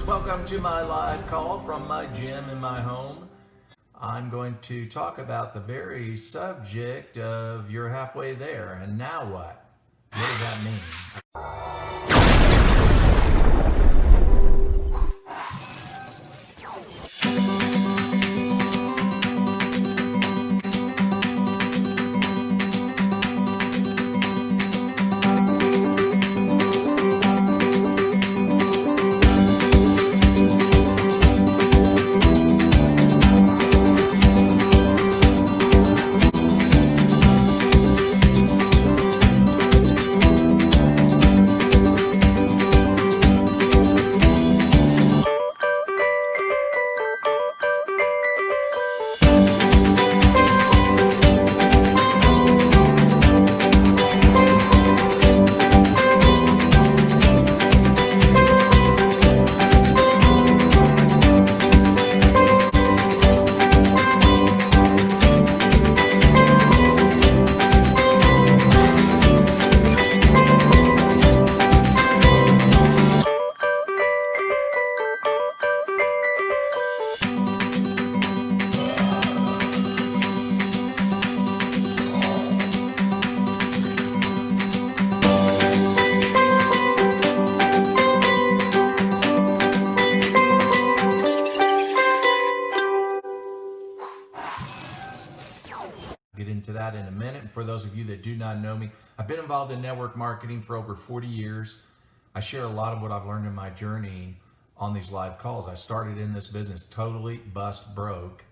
Welcome to my live call from my gym in my home. I'm going to talk about the very subject of you're halfway there, and now what? What does that mean? Get into that in a minute. And for those of you that do not know me, I've been involved in network marketing for over 40 years. I share a lot of what I've learned in my journey on these live calls. I started in this business totally bust broke.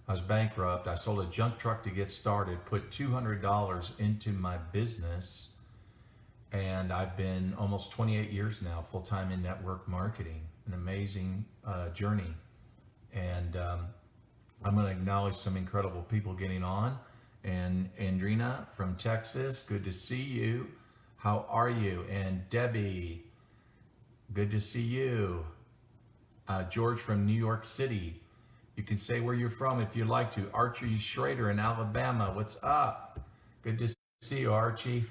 I was bankrupt. I sold a junk truck to get started, put $200 into my business, and I've been almost 28 years now full-time in network marketing. An amazing journey. And I'm going to acknowledge some incredible people getting on. And Andrina from Texas, good to see you. How are you? And Debbie, good to see you. George from New York City. You can say where you're from if you'd like to. Archie Schrader in Alabama, what's up? Good to see you, Archie.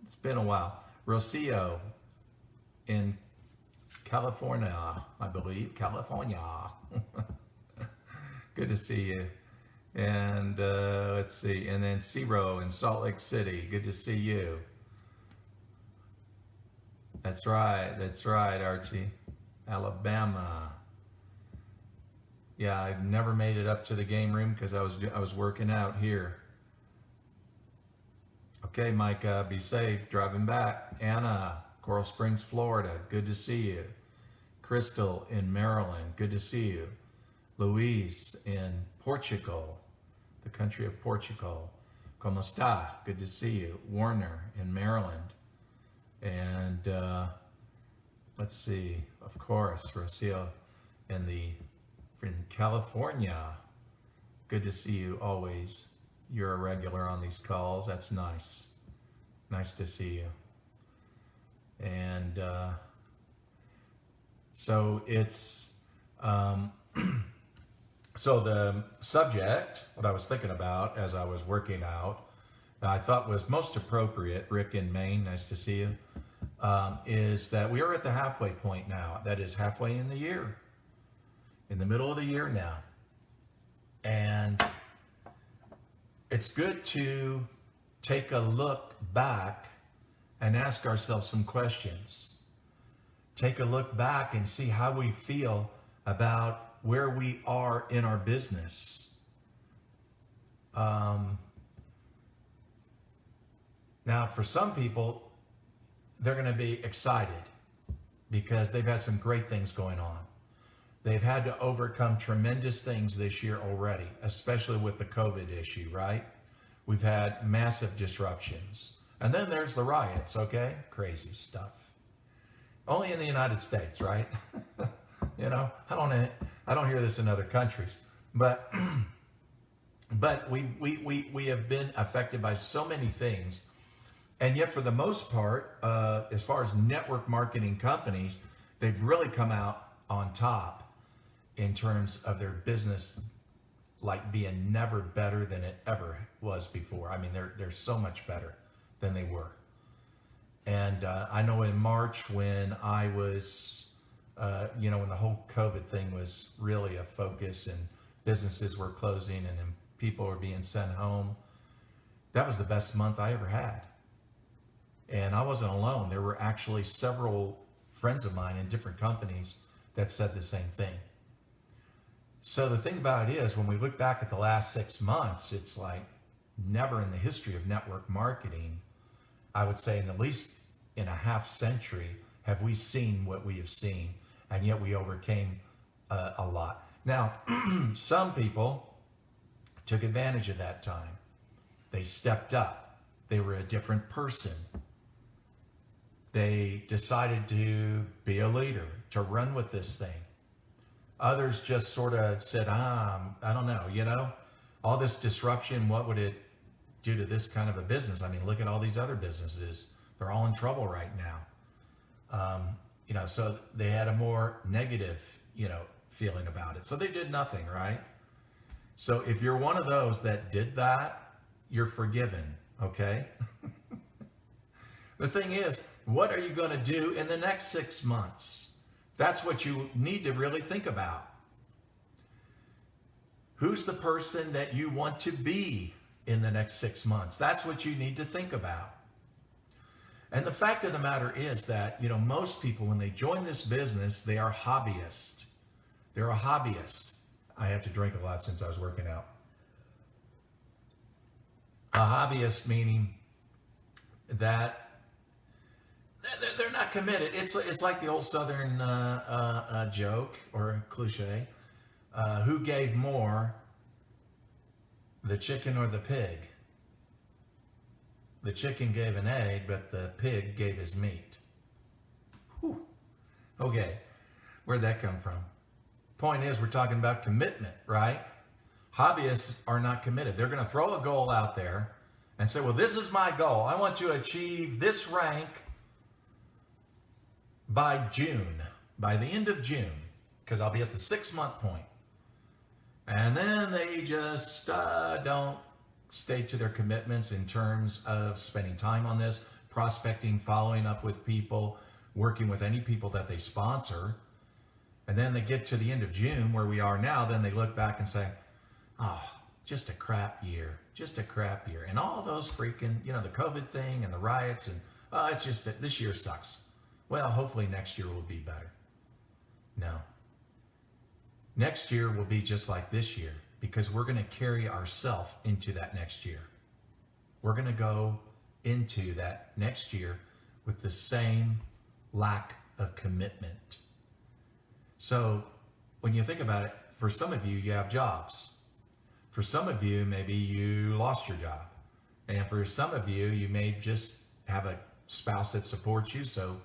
It's been a while. Rocio in California, I believe. California. Good to see you. And let's see. And then Ciro in Salt Lake City. Good to see you. That's right. That's right, Archie. Alabama. Yeah, I never made it up to the game room because I was working out here. Okay, Micah, be safe driving back. Anna, Coral Springs, Florida. Good to see you. Crystal in Maryland. Good to see you. Luis in Portugal, the country of Portugal. Como está? Good to see you. Warner in Maryland. And let's see, of course, Rocio in California. Good to see you always. You're a regular on these calls. That's nice. Nice to see you. And so it's so the subject, what I was thinking about as I was working out, I thought was most appropriate, Rick in Maine, nice to see you, is that we are at the halfway point now. That is halfway in the year, in the middle of the year now. And it's good to take a look back and ask ourselves some questions. Take a look back and see how we feel about where we are in our business. Now, for some people, they're going to be excited because they've had some great things going on. They've had to overcome tremendous things this year already, especially with the COVID issue, right? We've had massive disruptions. And then there's the riots, okay? Crazy stuff. Only in the United States, right? You know, I don't hear this in other countries, but we have been affected by so many things, and yet for the most part, as far as network marketing companies, they've really come out on top in terms of their business, like being never better than it ever was before. I mean, they're so much better than they were. And I know in March when I was, when the whole COVID thing was really a focus and businesses were closing and people were being sent home, that was the best month I ever had. And I wasn't alone. There were actually several friends of mine in different companies that said the same thing. So the thing about it is, when we look back at the last 6 months, it's like never in the history of network marketing, I would say in at least in a half century, have we seen what we have seen, and yet we overcame a lot. Now, some people took advantage of that time. They stepped up. They were a different person. They decided to be a leader, to run with this thing. Others just sort of said, I don't know, all this disruption, what would it do to this kind of a business? I mean, look at all these other businesses. They're all in trouble right now. So they had a more negative, feeling about it. So they did nothing, right? So if you're one of those that did that, you're forgiven, okay? The thing is, what are you going to do in the next 6 months? That's what you need to really think about. Who's the person that you want to be in the next 6 months? That's what you need to think about. And the fact of the matter is that, most people, when they join this business, they are hobbyists. They're a hobbyist. I have to drink a lot since I was working out. A hobbyist meaning that they're not committed. It's like the old Southern joke or cliche. Who gave more, the chicken or the pig? The chicken gave an egg, but the pig gave his meat. Whew. Okay, where'd that come from? Point is, we're talking about commitment, right? Hobbyists are not committed. They're going to throw a goal out there and say, well, this is my goal. I want to achieve this rank by June, by the end of June, because I'll be at the 6-month point. And then they just don't stay to their commitments in terms of spending time on this, prospecting, following up with people, working with any people that they sponsor. And then they get to the end of June, where we are now, then they look back and say, oh, just a crap year, just a crap year. And all those freaking, the COVID thing and the riots, and it's just that this year sucks. Well, hopefully next year will be better. No. Next year will be just like this year, because we're going to carry ourselves into that next year. We're going to go into that next year with the same lack of commitment. So when you think about it, for some of you, you have jobs. For some of you, maybe you lost your job. And for some of you, you may just have a spouse that supports you, so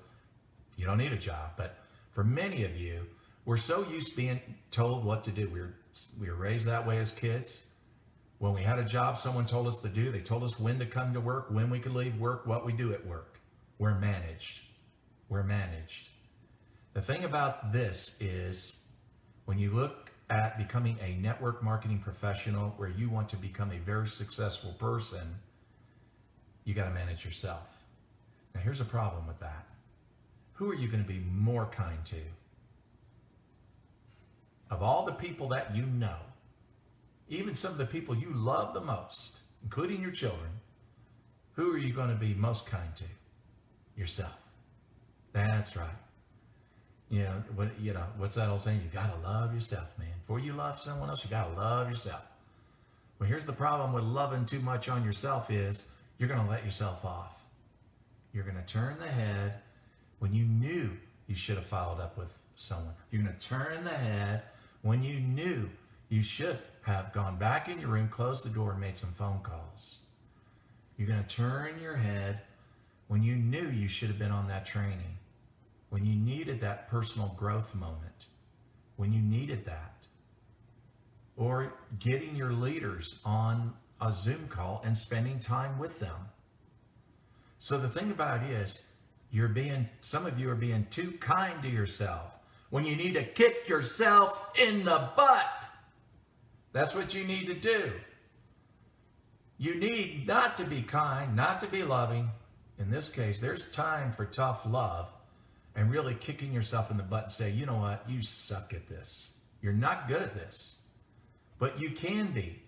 you don't need a job. But for many of you, we're so used to being told what to do. We were raised that way as kids. When we had a job someone told us to do, they told us when to come to work, when we could leave work, what we do at work. We're managed. We're managed. The thing about this is, when you look at becoming a network marketing professional where you want to become a very successful person, you got to manage yourself. Now here's a problem with that. Who are you going to be more kind to? Of all the people that you know, even some of the people you love the most, including your children, who are you going to be most kind to? Yourself. That's right. What's that old saying? You got to love yourself, man. Before you love someone else, you got to love yourself. Well, here's the problem with loving too much on yourself is you're going to let yourself off. You're going to turn the head when you knew you should have followed up with someone. You're going to turn the head when you knew you should have gone back in your room, closed the door, and made some phone calls. You're going to turn your head when you knew you should have been on that training, when you needed that personal growth moment, when you needed that. Or getting your leaders on a Zoom call and spending time with them. So the thing about it is, some of you are being too kind to yourself when you need to kick yourself in the butt. That's what you need to do. You need not to be kind, not to be loving. in this case, there's time for tough love and really kicking yourself in the butt and say, you know what, you suck at this. You're not good at this, but you can be.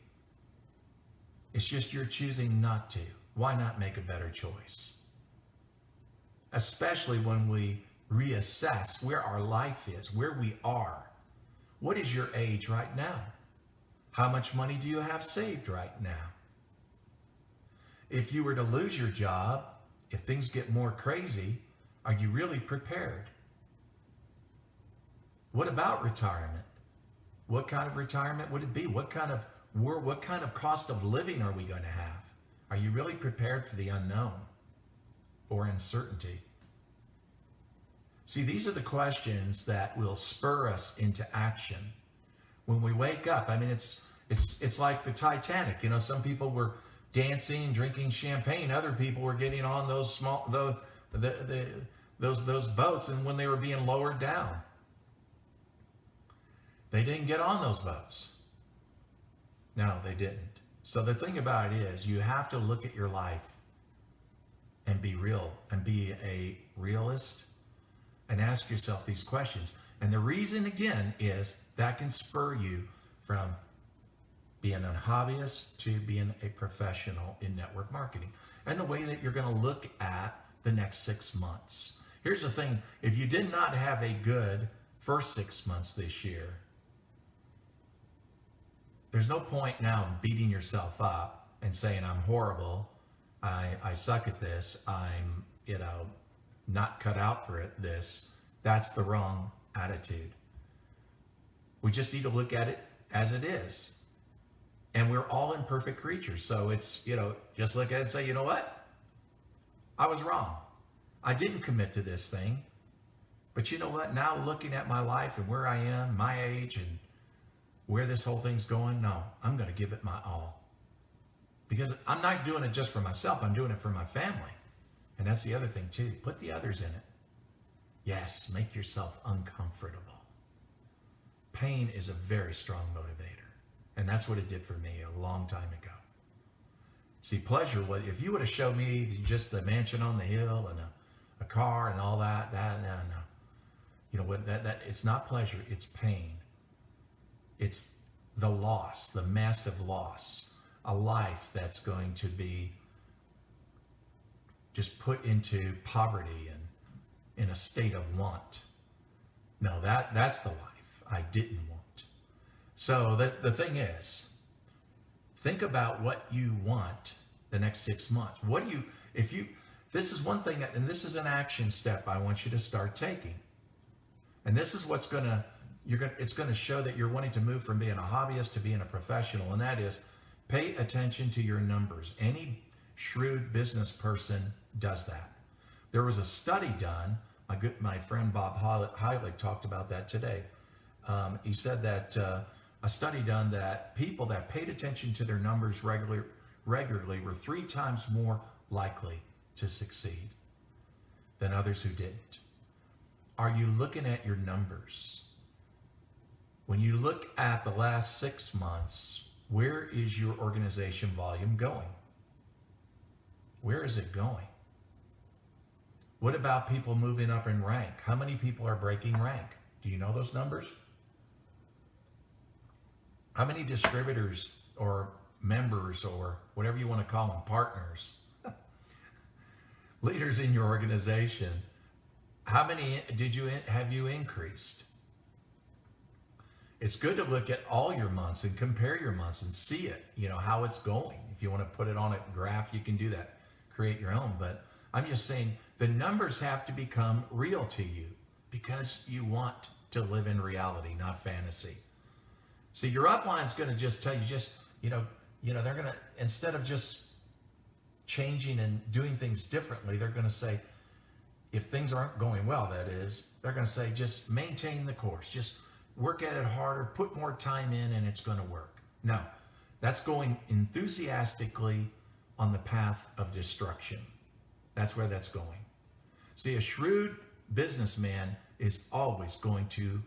It's just you're choosing not to. Why not make a better choice? Especially when we reassess where our life is, where we are. What is your age right now? How much money do you have saved right now? If you were to lose your job, if things get more crazy, are you really prepared? What about retirement? What kind of retirement would it be? What kind of cost of living are we going to have? Are you really prepared for the unknown or uncertainty? See, these are the questions that will spur us into action. When we wake up, I mean, it's like the Titanic. You know, some people were dancing, drinking champagne. Other people were getting on those those boats, and when they were being lowered down, they didn't get on those boats. No, they didn't. So the thing about it is, you have to look at your life and be real and be a realist and ask yourself these questions. And the reason, again, is that can spur you from being a hobbyist to being a professional in network marketing, and the way that you're going to look at the next 6 months. Here's the thing. If you did not have a good first 6 months this year, there's no point now in beating yourself up and saying, I'm horrible, I suck at this, I'm, not cut out for this. That's the wrong attitude. We just need to look at it as it is. And we're all imperfect creatures. So it's, just look at it and say, you know what? I was wrong. I didn't commit to this thing. But you know what? Now looking at my life and where I am, my age, and where this whole thing's going, no, I'm going to give it my all. Because I'm not doing it just for myself. I'm doing it for my family. And that's the other thing too. Put the others in it. Yes, make yourself uncomfortable. Pain is a very strong motivator. And that's what it did for me a long time ago. See, pleasure, if you would have showed me just the mansion on the hill and a car and all that, no. You know what, that it's not pleasure, it's pain. It's the loss, the massive loss, a life that's going to be just put into poverty and in a state of want. No, that's the life I didn't want. So the thing is, think about what you want the next 6 months. This is one thing, and this is an action step I want you to start taking. And this is what's it's going to show that you're wanting to move from being a hobbyist to being a professional. And that is, pay attention to your numbers. Any shrewd business person does that. There was a study done. My friend Bob Heilig talked about that today. He said that a study done that people that paid attention to their numbers regularly were 3 times more likely to succeed than others who didn't. Are you looking at your numbers? When you look at the last 6 months, where is your organization volume going? Where is it going? What about people moving up in rank? How many people are breaking rank? Do you know those numbers? How many distributors or members or whatever you want to call them, partners, leaders in your organization, how many have you increased? It's good to look at all your months and compare your months and see it, how it's going. If you want to put it on a graph, you can do that. Create your own. But I'm just saying the numbers have to become real to you because you want to live in reality, not fantasy. See, your upline's going to just tell you they're going to, instead of just changing and doing things differently, they're going to say, if things aren't going well, that is, they're going to say, just maintain the course. Just work at it harder, put more time in, and it's going to work. No, that's going enthusiastically on the path of destruction. That's where that's going. See, a shrewd businessman is always going to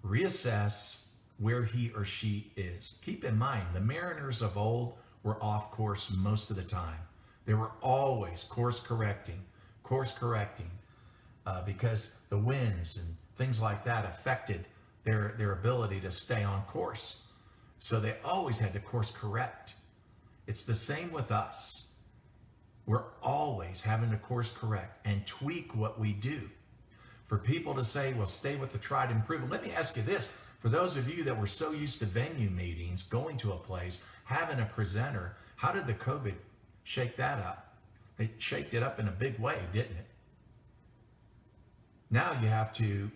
reassess where he or she is. Keep in mind, the mariners of old were off course most of the time. They were always course correcting, because the winds and things like that affected their ability to stay on course. So they always had to course correct. It's the same with us. We're always having to course correct and tweak what we do. For people to say, well, stay with the tried and proven. Let me ask you this. For those of you that were so used to venue meetings, going to a place, having a presenter, how did the COVID shake that up? It shaked it up in a big way, didn't it? Now you have to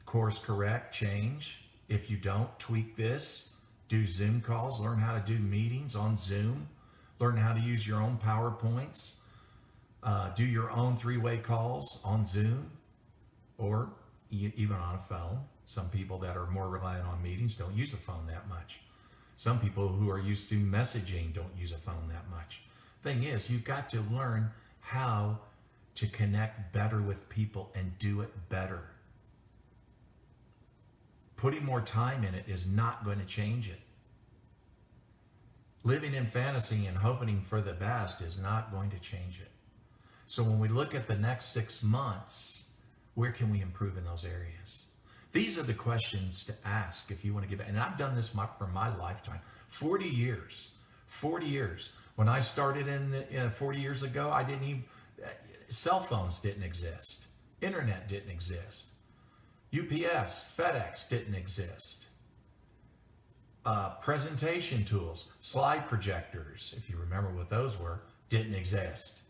course correct, change. If you don't, tweak this, do Zoom calls, learn how to do meetings on Zoom, learn how to use your own PowerPoints, do your own three-way calls on Zoom, or even on a phone. Some people that are more reliant on meetings don't use a phone that much. Some people who are used to messaging don't use a phone that much. Thing is, you've got to learn how to connect better with people and do it better. Putting more time in it is not going to change it. Living in fantasy and hoping for the best is not going to change it. So when we look at the next 6 months, where can we improve in those areas? These are the questions to ask if you want to give it. And I've done this for my lifetime, 40 years. When I started 40 years ago, I didn't even, cell phones didn't exist. Internet didn't exist. UPS, FedEx didn't exist. Presentation tools, slide projectors, if you remember what those were, didn't exist.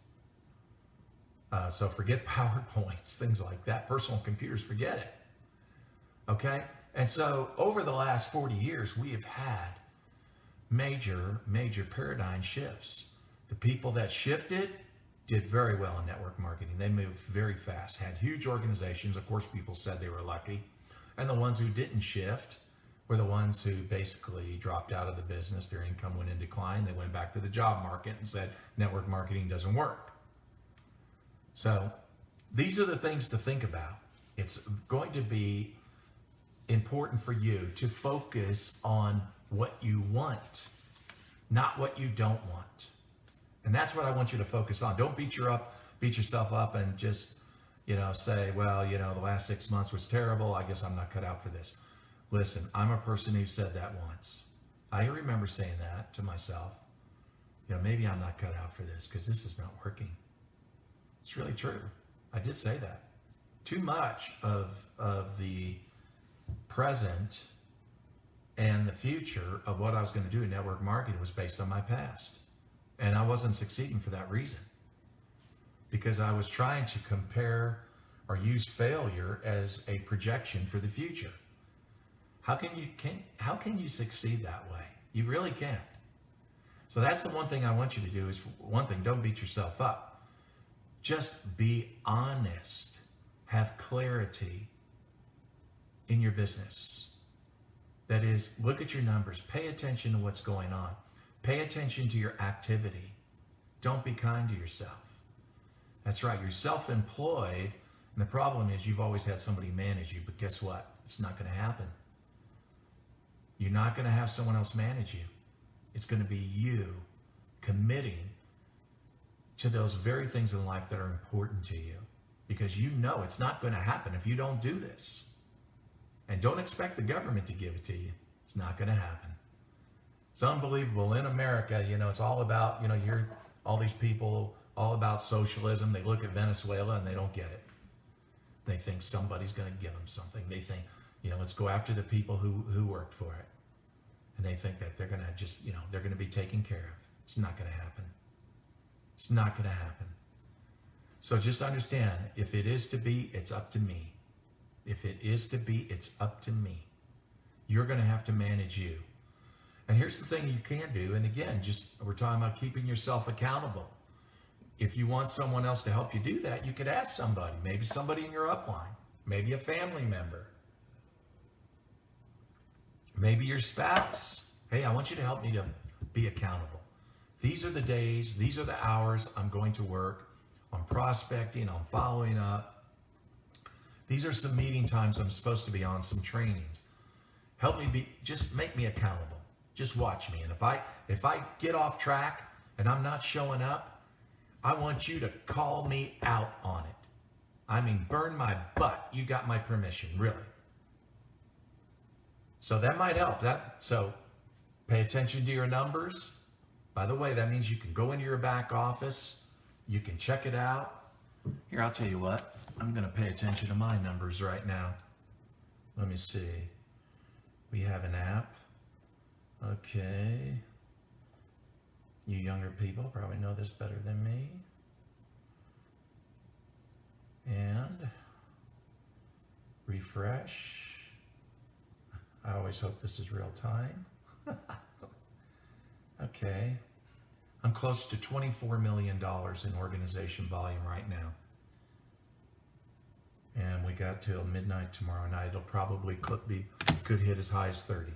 So forget PowerPoints, things like that. Personal computers, forget it. Okay? And so over the last 40 years, we have had major paradigm shifts. The people that shifted did very well in network marketing. They moved very fast, had huge organizations. Of course, people said they were lucky. And the ones who didn't shift were the ones who basically dropped out of the business. Their income went in decline. They went back to the job market and said, network marketing doesn't work. So these are the things to think about. It's going to be important for you to focus on what you want, not what you don't want. And that's what I want you to focus on. Don't beat yourself up and just, say, well, the last 6 months was terrible. I guess I'm not cut out for this. Listen, I'm a person who said that once. I remember saying that to myself. Maybe I'm not cut out for this because this is not working. It's really true. I did say that. Too much of the present and the future of what I was going to do in network marketing was based on my past. And I wasn't succeeding for that reason. Because I was trying to compare or use failure as a projection for the future. How can you succeed that way? You really can't. So that's the one thing I want you to do is, one thing, don't beat yourself up. Just be honest. Have clarity in your business. That is, look at your numbers. Pay attention to what's going on. Pay attention to your activity. Don't be kind to yourself. That's right. You're self-employed, and the problem is you've always had somebody manage you, but guess what? It's not going to happen. You're not going to have someone else manage you. It's going to be you committing to those very things in life that are important to you, because you know it's not going to happen if you don't do this. And don't expect the government to give it to you. It's not going to happen. It's unbelievable. In America, it's all about, you hear all these people all about socialism. They look at Venezuela and they don't get it. They think somebody's going to give them something. They think, let's go after the people who worked for it. And they think that they're going to just, they're going to be taken care of. It's not going to happen. It's not going to happen. So just understand, if it is to be, it's up to me. If it is to be, it's up to me. You're going to have to manage you. And here's the thing you can do. And again, we're talking about keeping yourself accountable. If you want someone else to help you do that, you could ask somebody, maybe somebody in your upline, maybe a family member, maybe your spouse. Hey, I want you to help me to be accountable. These are the days, these are the hours I'm going to work on prospecting, on following up. These are some meeting times I'm supposed to be on, some trainings. Help me just make me accountable. Just watch me. And if I get off track and I'm not showing up, I want you to call me out on it. I mean, burn my butt. You got my permission, really. So that might help. So pay attention to your numbers. By the way, that means you can go into your back office. You can check it out. Here, I'll tell you what. I'm going to pay attention to my numbers right now. Let me see. We have an app. Okay. You younger people probably know this better than me. And refresh. I always hope this is real time. Okay. I'm close to $24 million in organization volume right now. And we got till midnight tomorrow night. It'll probably could hit as high as 30.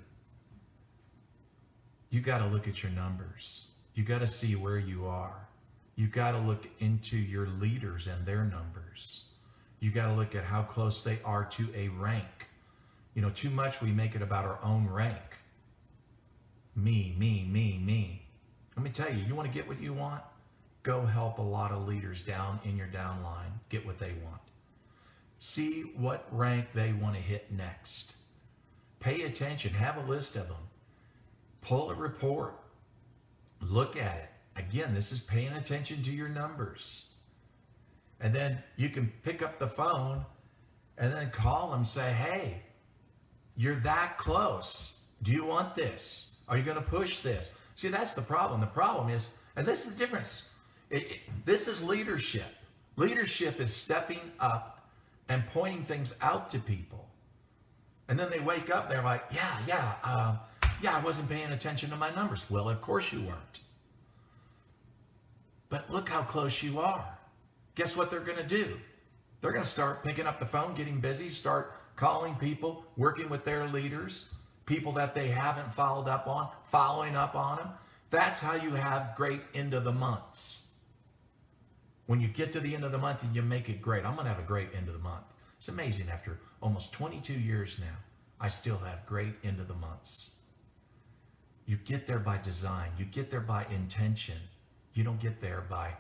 You got to look at your numbers. You got to see where you are. You got to look into your leaders and their numbers. You got to look at how close they are to a rank. You know, too much we make it about our own rank. Me, me, me, me. Let me tell you, you want to get what you want? Go help a lot of leaders down in your downline get what they want. See what rank they want to hit next. Pay attention. Have a list of them. Pull a report. Look at it. Again, this is paying attention to your numbers. And then you can pick up the phone and then call them and say, hey, you're that close. Do you want this? Are you going to push this? See, that's the problem. The problem is, and this is the difference. This is leadership. Leadership is stepping up and pointing things out to people. And then they wake up, they're like, yeah, I wasn't paying attention to my numbers. Well, of course you weren't. But look how close you are. Guess what they're going to do? They're going to start picking up the phone, getting busy, start calling people, working with their leaders, people that they haven't followed up on, following up on them. That's how you have great end of the months. When you get to the end of the month and you make it great. I'm going to have a great end of the month. It's amazing, after almost 22 years now, I still have great end of the months. You get there by design. You get there by intention. You don't get there by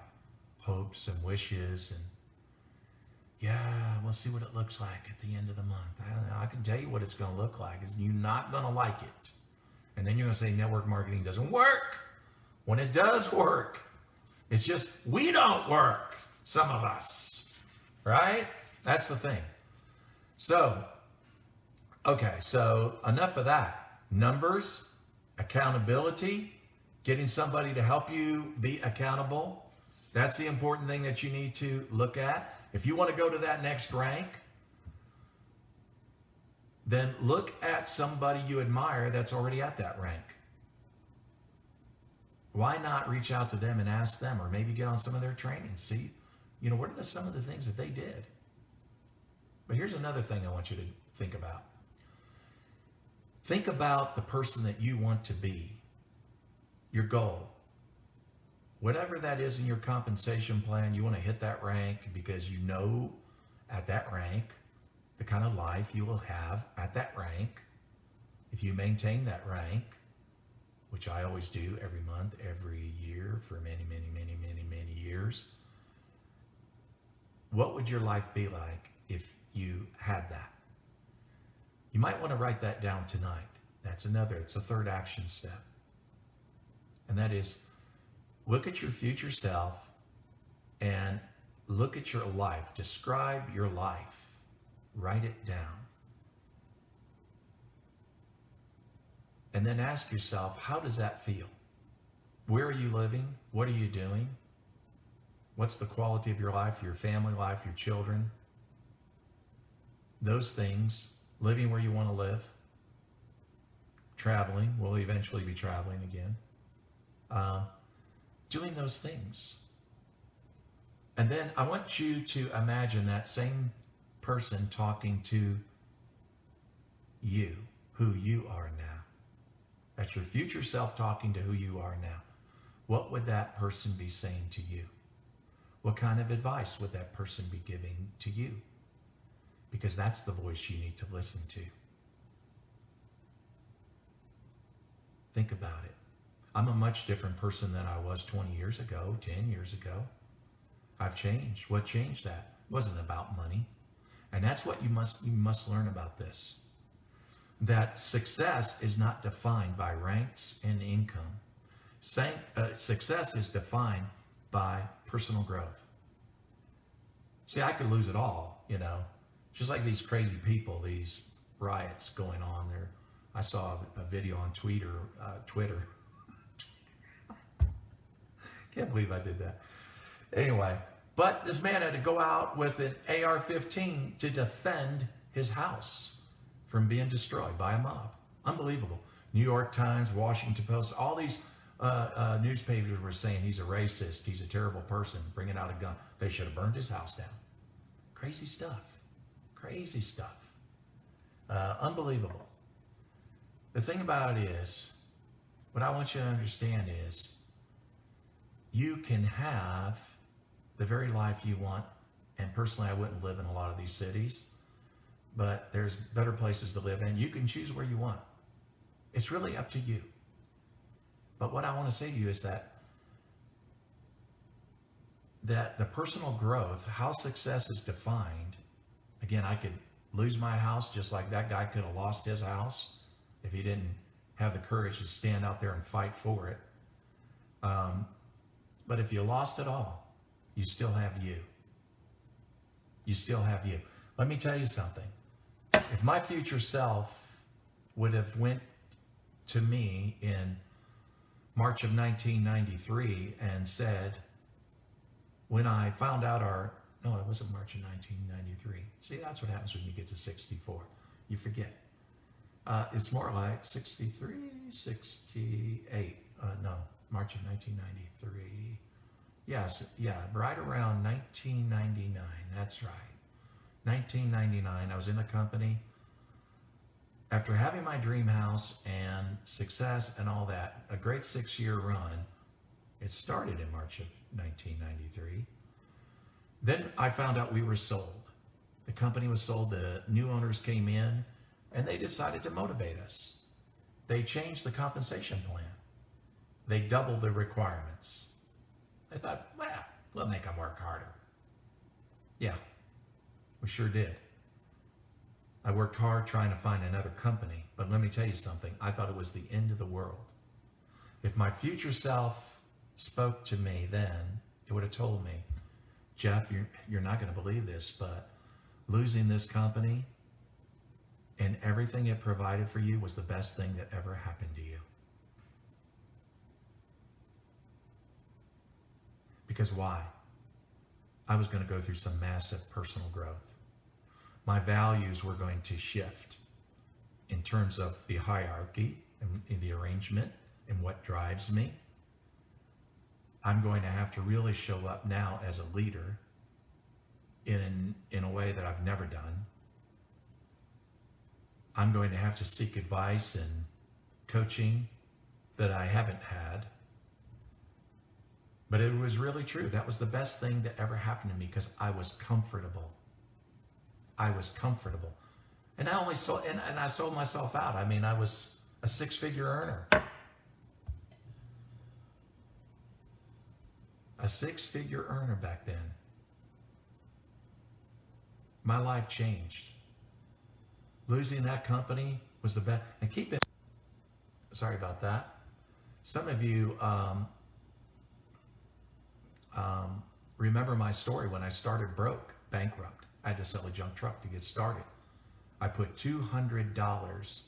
hopes and wishes and, yeah, we'll see what it looks like at the end of the month. I don't know. I can tell you what it's going to look like. You're not going to like it. And then you're going to say network marketing doesn't work. When it does work, it's just we don't work, some of us, right? That's the thing. So, okay, so enough of that. Numbers, accountability, getting somebody to help you be accountable. That's the important thing that you need to look at. If you want to go to that next rank, then look at somebody you admire that's already at that rank. Why not reach out to them and ask them, or maybe get on some of their training? See, what are some of the things that they did? But here's another thing I want you to think about. Think about the person that you want to be, your goal. Whatever that is in your compensation plan, you want to hit that rank because you know at that rank the kind of life you will have at that rank if you maintain that rank, which I always do every month, every year for many, many, many, many, many years. What would your life be like if you had that? You might want to write that down tonight. It's a third action step. And that is, look at your future self and look at your life. Describe your life. Write it down. And then ask yourself, how does that feel? Where are you living? What are you doing? What's the quality of your life, your family life, your children? Those things, living where you want to live, traveling, we'll eventually be traveling again, doing those things. And then I want you to imagine that same person talking to you, who you are now. That's your future self talking to who you are now. What would that person be saying to you? What kind of advice would that person be giving to you? Because that's the voice you need to listen to. Think about it. I'm a much different person than I was 20 years ago, 10 years ago. I've changed. What changed that? It wasn't about money. And that's what you must learn about this. That success is not defined by ranks and income. Success is defined by personal growth. See, I could lose it all, just like these crazy people, these riots going on there. I saw a video on Twitter. Can't believe I did that. Anyway, but this man had to go out with an AR-15 to defend his house from being destroyed by a mob. Unbelievable. New York Times, Washington Post, all these newspapers were saying he's a racist, he's a terrible person, bringing out a gun. They should have burned his house down. Crazy stuff. Crazy stuff. Unbelievable. The thing about it is, what I want you to understand is, you can have the very life you want. And personally, I wouldn't live in a lot of these cities, but there's better places to live in. You can choose where you want. It's really up to you. But what I want to say to you is that the personal growth, how success is defined, again, I could lose my house just like that guy could have lost his house if he didn't have the courage to stand out there and fight for it. But if you lost it all, you still have you. You still have you. Let me tell you something. If my future self would have went to me in March of 1993 and said, when I found out no, it wasn't March of 1993. See, that's what happens when you get to 64. You forget. It's more like 63, 68. No, March of 1993. Yes, yeah, right around 1999. That's right. 1999, I was in a company. After having my dream house and success and all that, a great 6-year run, it started in March of 1993. Then I found out we were sold. The company was sold, the new owners came in, and they decided to motivate us. They changed the compensation plan. They doubled the requirements. They thought, well, we'll make them work harder. Yeah, we sure did. I worked hard trying to find another company, but let me tell you something. I thought it was the end of the world. If my future self spoke to me then, it would have told me, Jeff, you're not going to believe this, but losing this company and everything it provided for you was the best thing that ever happened to you. Because why? I was going to go through some massive personal growth. My values were going to shift in terms of the hierarchy and in the arrangement and what drives me. I'm going to have to really show up now as a leader in a way that I've never done. I'm going to have to seek advice and coaching that I haven't had. But it was really true. That was the best thing that ever happened to me because I was comfortable. I was comfortable. And I sold myself out. I mean, I was a 6-figure earner. A 6-figure earner back then. My life changed. Losing that company was the best. And keep it. Sorry about that. Some of you remember my story when I started broke, bankrupt. I had to sell a junk truck to get started. I put $200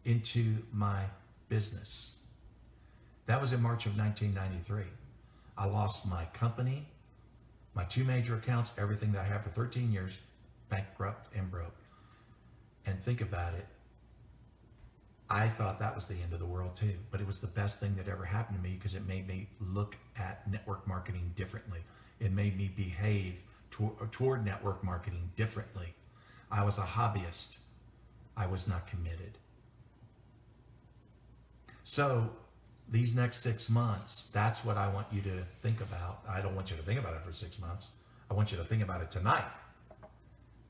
into my business. That was in March of 1993. I lost my company, my 2 major accounts, everything that I had for 13 years, bankrupt and broke. And think about it. I thought that was the end of the world too, but it was the best thing that ever happened to me because it made me look at network marketing differently. It made me behave toward network marketing differently. I was a hobbyist. I was not committed. So these next 6 months, that's what I want you to think about. I don't want you to think about it for 6 months. I want you to think about it tonight.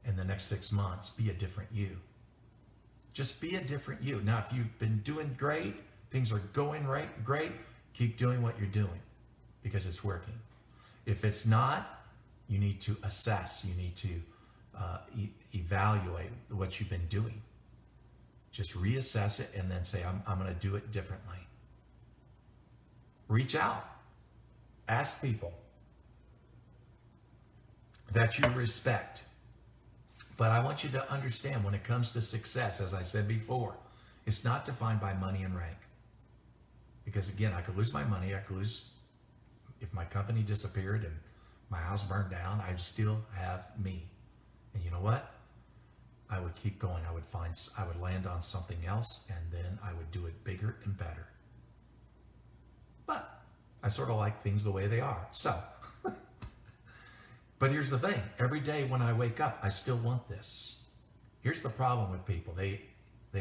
In the next 6 months, be a different you. Just be a different you. Now, if you've been doing great, things are going great, keep doing what you're doing because it's working. If it's not, You need to assess. You need to evaluate what you've been doing. Just reassess it and then say, I'm going to do it differently. Reach out. Ask people that you respect. But I want you to understand, when it comes to success, as I said before, it's not defined by money and rank. Because again, I could lose my money. I could lose, if my company disappeared and my house burned down, I'd still have me. And you know what? I would keep going. I would land on something else, and then I would do it bigger and better. But I sort of like things the way they are. So, but here's the thing. Every day when I wake up, I still want this. Here's the problem with people. They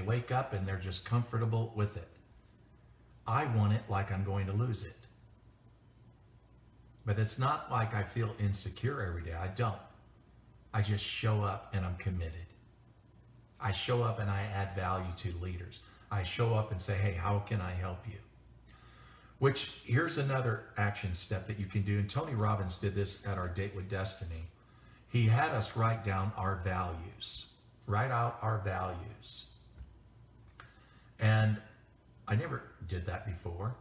wake up and they're just comfortable with it. I want it like I'm going to lose it. But it's not like I feel insecure every day. I don't. I just show up and I'm committed. I show up and I add value to leaders. I show up and say, hey, how can I help you? Which, here's another action step that you can do. And Tony Robbins did this at our Date with Destiny. He had us write down our values. Write out our values. And I never did that before.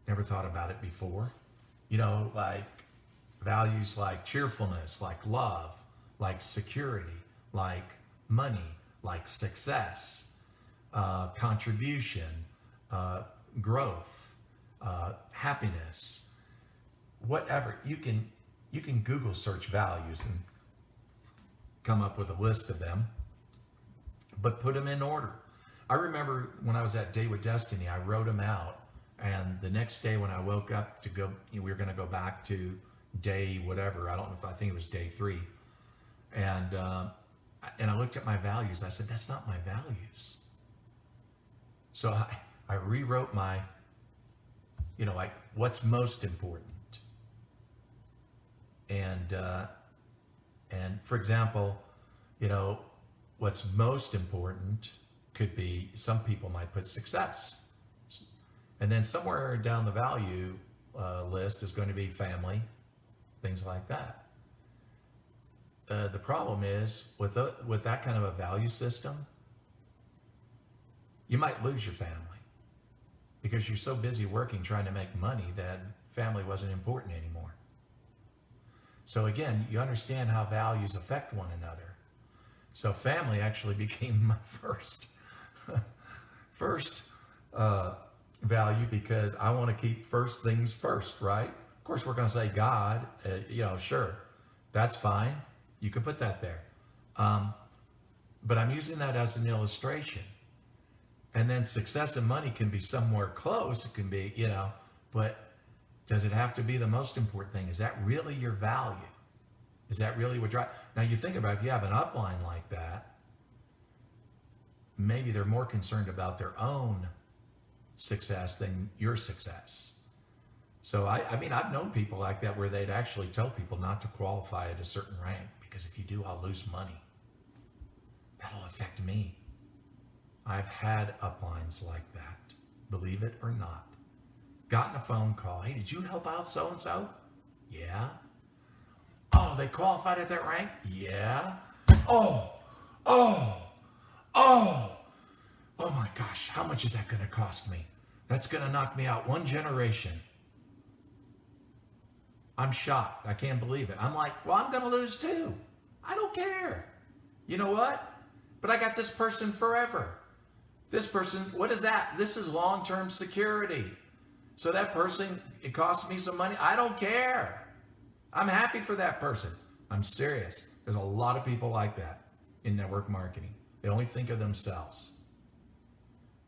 Never thought about it before. You know, like values like cheerfulness, like love, like security, like money, like success, contribution, growth, happiness, whatever. You can Google search values and come up with a list of them, but put them in order. I remember when I was at Day with Destiny, I wrote them out, and the next day when I woke up to go, we were going to go back to day whatever. I don't know if I think it was day 3, and I looked at my values. I said, that's not my values. So I rewrote my, like what's most important. And for example, what's most important could be, some people might put success. And then somewhere down the value list is going to be family, things like that. The problem is with that kind of a value system, you might lose your family because you're so busy working, trying to make money, that family wasn't important anymore. So again, you understand how values affect one another. So family actually became my first value, because I want to keep first things first, right? Of course, we're going to say God, sure, that's fine. You can put that there. But I'm using that as an illustration. And then success and money can be somewhere close. It can be, but does it have to be the most important thing? Is that really your value? Is that really what drives? Now you think about it, if you have an upline like that, maybe they're more concerned about their own success than your success. So I've known people like that where they'd actually tell people not to qualify at a certain rank, because if you do, I'll lose money. That'll affect me. I've had uplines like that, believe it or not. Gotten a phone call, hey, did you help out so-and-so? Yeah. Oh, they qualified at that rank? Yeah. Oh my gosh, how much is that going to cost me? That's going to knock me out one generation. I'm shocked. I can't believe it. I'm like, well, I'm going to lose too. I don't care. You know what? But I got this person forever. This person, what is that? This is long-term security. So that person, it costs me some money. I don't care. I'm happy for that person. I'm serious. There's a lot of people like that in network marketing. They only think of themselves.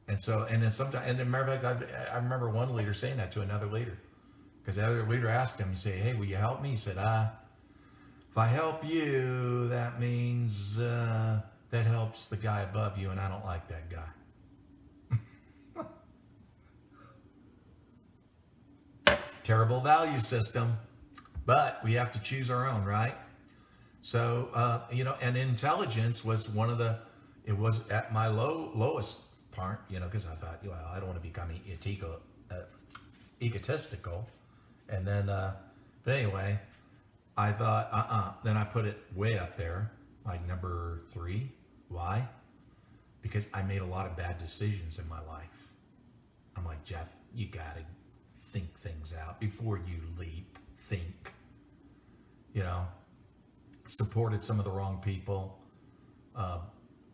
And then sometimes, and then matter of fact, I remember one leader saying that to another leader, because the other leader asked him, he said, hey, will you help me? He said, if I help you, that means that helps the guy above you, and I don't like that guy. Terrible value system, but we have to choose our own, right? So, and intelligence was it was at my lowest part, because I thought, well, I don't want to become egotistical. And then, but anyway, I thought, then I put it way up there, like number 3. Why? Because I made a lot of bad decisions in my life. I'm like, Jeff, you gotta think things out before you leap. Think. You know, supported some of the wrong people,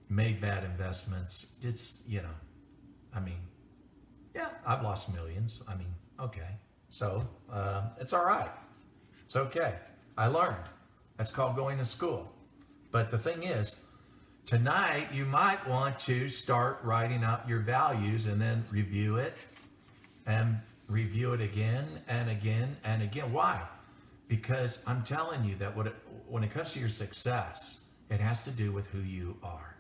made bad investments. It's, you know, I mean, yeah, I've lost millions. I mean, okay. So it's all right. It's okay. I learned. That's called going to school. But the thing is, tonight you might want to start writing out your values and then review it and review it again and again and again. Why? Because I'm telling you that when it comes to your success, it has to do with who you are.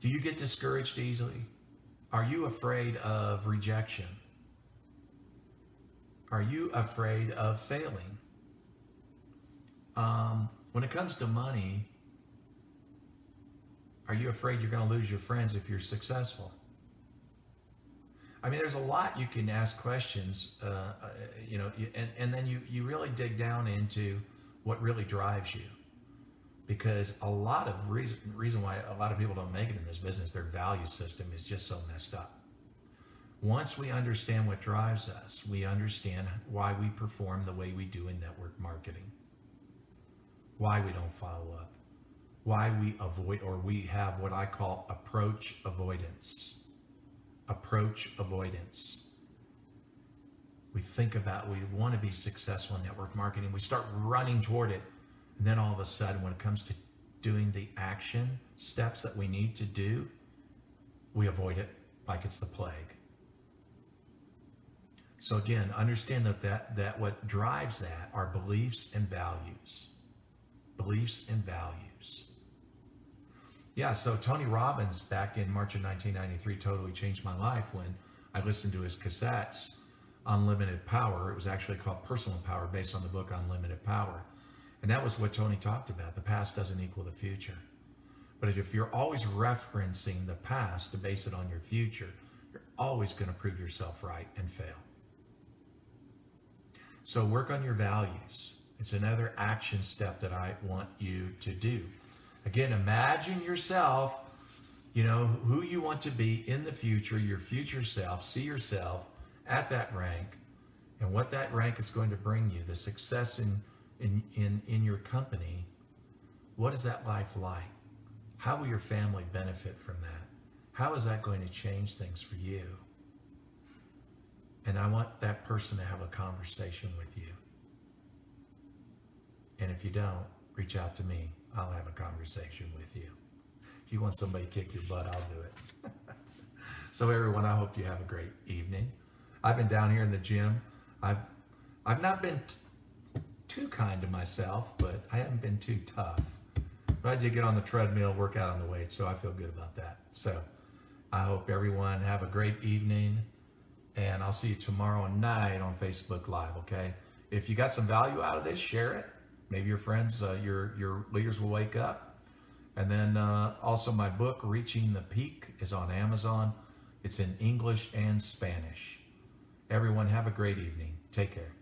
Do you get discouraged easily? Are you afraid of rejection? Are you afraid of failing? When it comes to money, are you afraid you're going to lose your friends if you're successful? I mean, there's a lot you can ask questions, you know, and then you really dig down into what really drives you. Because a lot of reason why a lot of people don't make it in this business, their value system is just so messed up. Once we understand what drives us, we understand why we perform the way we do in network marketing, why we don't follow up, why we avoid, or we have what I call approach avoidance. Approach avoidance. We think about, we want to be successful in network marketing. We start running toward it. And then all of a sudden, when it comes to doing the action steps that we need to do, we avoid it like it's the plague. So again, understand that what drives that are beliefs and values. Beliefs and values. Yeah, so Tony Robbins back in March of 1993 totally changed my life when I listened to his cassettes, Unlimited Power. It was actually called Personal Power, based on the book Unlimited Power. And that was what Tony talked about. The past doesn't equal the future. But if you're always referencing the past to base it on your future, you're always going to prove yourself right and fail. So work on your values. It's another action step that I want you to do. Again, imagine yourself, you know, who you want to be in the future, your future self. See yourself at that rank and what that rank is going to bring you, the success in your company. What is that life like? How will your family benefit from that? How is that going to change things for you? And I want that person to have a conversation with you. And if you don't, reach out to me. I'll have a conversation with you. If you want somebody to kick your butt, I'll do it. So everyone, I hope you have a great evening. I've been down here in the gym. I've not been too kind to myself, but I haven't been too tough. But I did get on the treadmill, work out on the weight, so I feel good about that. So I hope everyone have a great evening, and I'll see you tomorrow night on Facebook Live, okay? If you got some value out of this, share it. Maybe your friends, your leaders will wake up. And then also my book, Reaching the Peak, is on Amazon. It's in English and Spanish. Everyone have a great evening. Take care.